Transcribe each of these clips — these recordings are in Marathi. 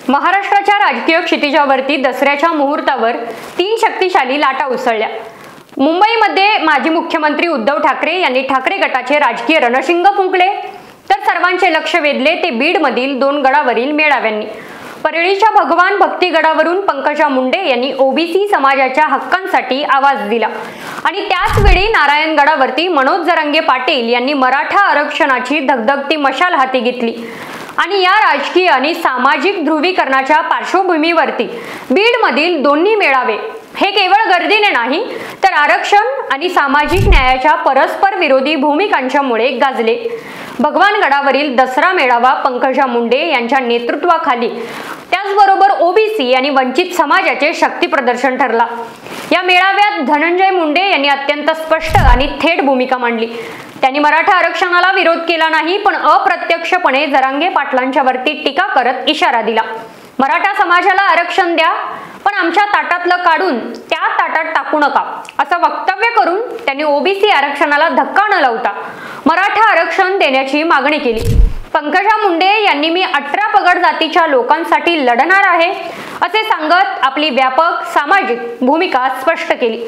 महाराष्ट्राच्या राजकीय क्षितिजावरती दसऱ्याच्या मुहूर्तावर 3 शक्तिशाली लाटा उसळल्या। मुंबईमध्ये माजी मुख्यमंत्री उद्धव ठाकरे यांनी ठाकरे गटाचे राजकीय रणशिंग फुंकले, तर सर्वांचे लक्ष वेधले ते बीडमधील 2 गडावरील मेळाव्यांनी। परळीच्या भगवान भक्ती गडावरून पंकजा मुंडे यांनी ओबीसी समाजाच्या हक्कांसाठी आवाज दिला आणि त्याच वेळी नारायण गडावरती मनोज जरांगे पाटील यांनी मराठा आरक्षणाची धगधगती मशाल हाती घेतली। आणि या राजकीय आणि सामाजिक ध्रुवीकरणाच्या पार्श्वभूमीवरती बीडमधील दोन्ही मेळावे हे केवळ गर्दीने नाही तर आरक्षण आणि सामाजिक न्यायाच्या परस्पर विरोधी भूमिकांच्यामुळे गाजले। भगवान गडावरील दसरा मेळावा पंकजा मुंडे यांच्या नेतृत्वाखाली त्याचबरोबर ओबीसी आणि वंचित समाजाचे शक्ती प्रदर्शन ठरला। या मेळाव्यात धनंजय मुंडे यांनी अत्यंत स्पष्ट आणि थेट भूमिका मांडली। त्यांनी मराठा आरक्षणाला विरोध केला नाही, पण अप्रत्यक्षपणे जरांगे पाटलांच्या वरती टीका करत इशारा दिला। मराठा समाजाला आरक्षण द्या, पण आमच्या ताटातलं काढून त्या ताटात टाकू नका, असं वक्तव्य करून त्यांनी ओबीसी आरक्षणाला धक्का न लावता मराठा आरक्षण देण्याची मागणी केली। पंकजा मुंडे यांनी मी 18 पगड जातीच्या लोकांसाठी लढणार आहे असे सांगत आपली व्यापक सामाजिक भूमिका स्पष्ट केली।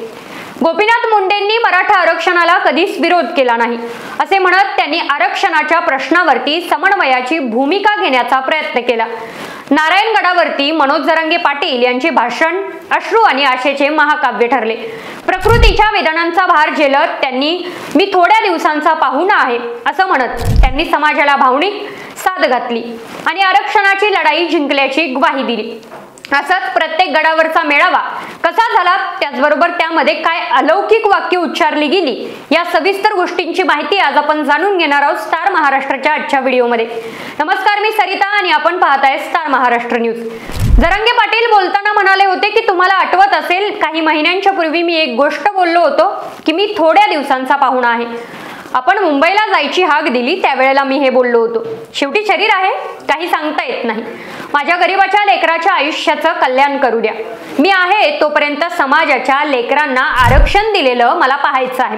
गोपीनाथ मुंडेंनी मराठा आरक्षणाला कधीच विरोध केला नाही असे म्हणत त्यांनी आरक्षणाच्या प्रश्नावरती समन्वयाची भूमिका घेण्याचा प्रयत्न केला। नारायण गडावरती मनोज जरांगे पाटील यांचे भाषण अश्रू आणि आशेचे महाकाव्य ठरले। प्रकृतीच्या वेदनांचा भार झेलत त्यांनी मी थोड्या दिवसांचा पाहुणा आहे असं म्हणत त्यांनी समाजाला भावनिक साथ घातली आणि आरक्षणाची लढाई जिंकल्याची ग्वाही दिली। असंच प्रत्येक गडावरचा मेळावा कसा झाला, त्याचबरोबर त्यामध्ये काय अलौकिक वाक्य उच्चारली गेली, या सविस्तर गोष्टींची माहिती आज आपण जाणून घेणार आहोत स्टार महाराष्ट्राच्या आजच्या व्हिडिओमध्ये। नमस्कार, मी सरिता आणि आपण पाहताय स्टार महाराष्ट्र न्यूज। जरांगे पाटील बोलताना म्हणाले होते की तुम्हाला आठवत असेल काही महिन्यांच्या पूर्वी मी एक गोष्ट बोललो होतो की मी थोड्या दिवसांचा पाहुणा आहे। आपण मुंबईला जायची हाक दिली त्यावेळेला मी हे बोललो होतो। शेवटी शरीर आहे, काही सांगता येत नाही। माझ्या गरीबाच्या लेकराच्या आयुष्याचं कल्याण करू द्या। मी आहे तोपर्यंत समाजाच्या लेकरांना आरक्षण दिलेलं मला पाहायचं आहे।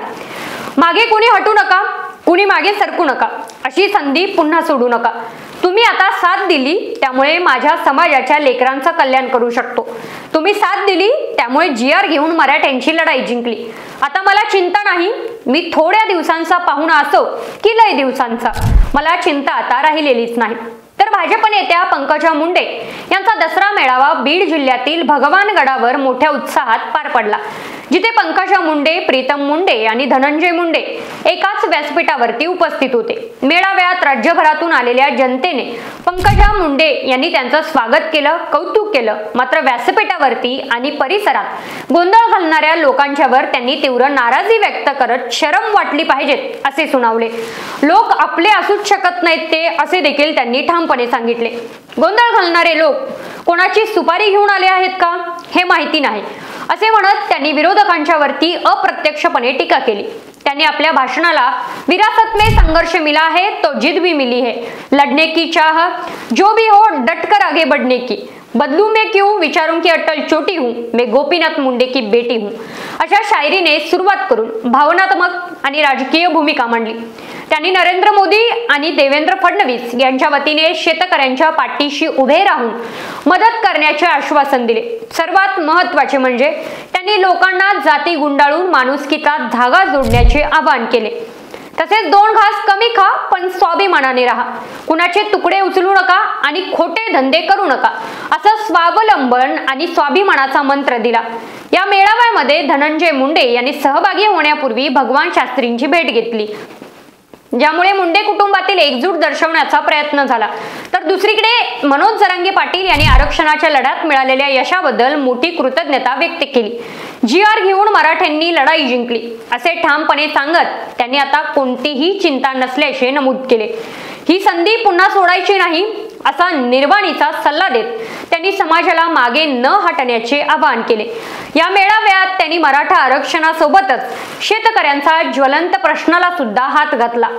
मागे कुणी हटू नका, कुणी मागे सरकू नका, अशी संधी पुन्हा सोडू नका। तुम्ही आता साथ दिली त्यामुळे माझ्या समाजाच्या लेकरांचं कल्याण करू शकतो। तुम्ही साथ दिली त्यामुळे जीआर घेऊन मराठ्यांची लढाई जिंकली। आता मला चिंता नाही, मी थोड्या दिवसांचा पाहुणा असो की लय दिवसांचा, मला चिंता आता राहिलेलीच नाही। तर भाजप नेत्या पंकजा मुंडे यांचा दसरा मेळावा बीड जिल्ह्यातील भगवान गडावर मोठ्या उत्साहात पार पडला, जिथे पंकजा मुंडे, प्रीतम मुंडे आणि धनंजय मुंडे एकाच व्यासपीठावरती उपस्थित होते। मेळाव्यात राज्यभरातून आलेल्या जनतेने पंकजा मुंडे यांनी त्यांचं स्वागत केलं, कौतुक केलं। मात्र व्यासपीठावरती आणि परिसरात गोंधळ घालणाऱ्या लोकांच्यावर त्यांनी तीव्र नाराजी व्यक्त करत शरम वाटली पाहिजेत असे सुनावले। लोक आपले असूच शकत नाहीत ते असे देखील त्यांनी ठामपणे सांगितले। गोंधळ घालणारे लोक कोणाची सुपारी घेऊन आले आहेत का हे माहिती नाही असे म्हणत त्यांनी विरोधकांच्या वरती अप्रत्यक्षपणे टीका केली। त्यांनी आपल्या भाषणाला विरासत में संघर्ष मिला है तो जिद भी मिली है, लड़ने की चाह जो भी हो डटकर आगे बढ़ने की, बदलू मैं क्यों विचारूं की अटल चोटी हूं, मैं गोपीनाथ मुंडे की बेटी हूं, अशा शायरीने सुरुवात करून भावनात्मक आणि राजकीय भूमिका मांडली। त्यांनी नरेंद्र मोदी आणि देवेंद्र फडणवीस यांच्या वतीने शेतकऱ्यांच्या पाठीशी उभे राहून मदत करण्याचे आश्वासन दिले। सर्वात महत्त्वाचे म्हणजे त्यांनी लोकांना जाती गुंडाळून माणुसकीचा धागा जोडण्याचे आवाहन केले। तसेच 2 घास कमी खा पण स्वाभिमानाने राहा, कुणाचे तुकडे उचलू नका आणि खोटे धंदे करू नका, असं स्वावलंबन आणि स्वाभिमानाचा मंत्र दिला। या मेळाव्यामध्ये धनंजय मुंडे यांनी सहभागी होण्यापूर्वी भगवान शास्त्रींची भेट घेतली, ज्यामुळे मुंडे कुटुंबातील एकजूट दर्शवण्याचा प्रयत्न झाला। तर दुसरीकडे मनोज जरांगे पाटील यांनी आरक्षणाच्या लढ्यात मिळालेल्या यशाबद्दल मोठी कृतज्ञता व्यक्त केली। जीआर घेऊन मराठ्यांनी लढाई जिंकली असे ठामपणे सांगत त्यांनी आता कोणतीही चिंता नसल्याचे नमूद केले। ही संधी पुन्हा सोडायची नाही असा निर्वाणीचा सल्ला देत त्यांनी समाजाला मागे न हटण्याचे आवाहन केले। या मेळाव्यात त्यांनी मराठा आरक्षणासोबतच शेतकऱ्यांचा ज्वलंत प्रश्नाला सुद्धा हात घातला।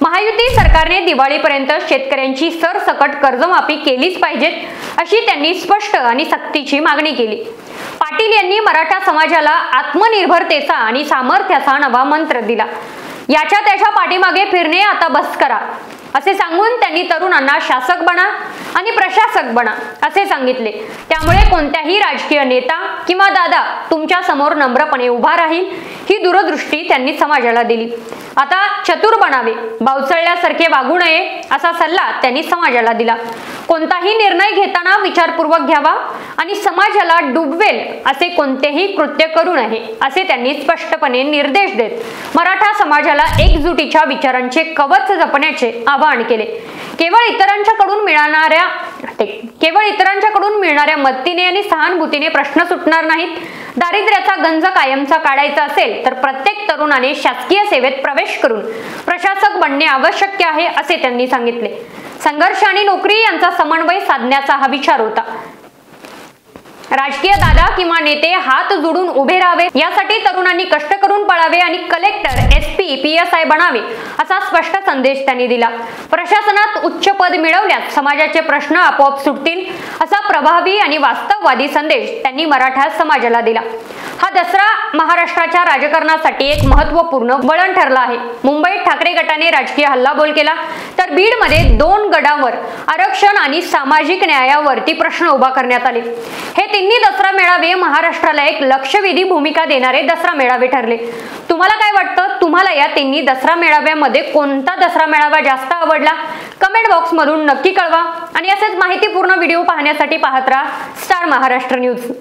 महायुती सरकारने दिवाळीपर्यंत शेतकऱ्यांची सरसकट कर्जमाफी केलीच पाहिजे अशी त्यांनी स्पष्ट आणि सक्तीची मागणी केली। पाटील यांनी मराठा समाजाला आत्मनिर्भरतेचा आणि सामर्थ्याचा नवा मंत्र दिला। याच्या त्याच्या पाठीमागे फिरणे आता बस करा असे सांगून त्यांनी तरुणांना शासक बना आणि प्रशासक बना असे सांगितले। त्यामुळे कोणत्याही राजकीय नेता किंवा दादा तुमच्या समोर नम्रपणे उभा राहील ही दूरदृष्टी त्यांनी समाजाला दिली। आता चतुर बनावे, बावचळल्यासारखे वागू नये असा सल्ला त्यांनी समाजाला दिला। कोणताही निर्णय घेताना विचारपूर्वक घ्यावा आणि समाजाला डुबवेल असे कोणतेही कृत्य करू नये असे त्यांनी स्पष्टपणे निर्देश देत मराठा समाजाला एकजुटीच्या विचारांचे कवच जपण्याचे आवाहन केले। केवळ इतरांच्याकडून मिळणाऱ्या मदतीने आणि सहानुभूतीने प्रश्न सुटणार नाहीत। दारिद्र्याचा गंज कायमचा काढायचा असेल तर प्रत्येक तरुणाने शासकीय सेवेत प्रवेश करून प्रशासक बनणे आवश्यक आहे असे त्यांनी सांगितले। संघर्ष आणि नोकरी यांचा समन्वय साधण्याचा हा विचार होता। राजकीय दादा किंवा नेते हात जोडून उभे राहावे यासाठी तरुणांनी कष्ट करून पळावे आणि कलेक्टर, SP, PSI बनावे असा स्पष्ट संदेश त्यांनी दिला। प्रशासनात उच्च पद मिळवल्यास समाजाचे प्रश्न आपोआप सुटतील असा प्रभावी आणि वास्तववादी संदेश त्यांनी मराठा समाजाला दिला। हा दसरा महाराष्ट्राच्या राजकारणासाठी एक महत्त्वपूर्ण वळण ठरला आहे। मुंबईत ठाकरे गटाने राजकीय हल्लाबोल केला तर बीडमध्ये 2 गडांवर आरक्षण आणि सामाजिक न्यायावरती प्रश्न उभा करण्यात आले। हे तिन्ही दसरा मेळावे महाराष्ट्राला एक लक्षवेधी भूमिका देणारे दसरा मेळावे ठरले। तुम्हाला काय वाटतं? तुम्हाला या तिन्ही दसरा मेळाव्यामध्ये कोणता दसरा मेळावा जास्त आवडला? कमेंट बॉक्स मधून नक्की कळवा आणि असेच माहितीपूर्ण व्हिडिओ पाहण्यासाठी पाहत राहा स्टार महाराष्ट्र न्यूज।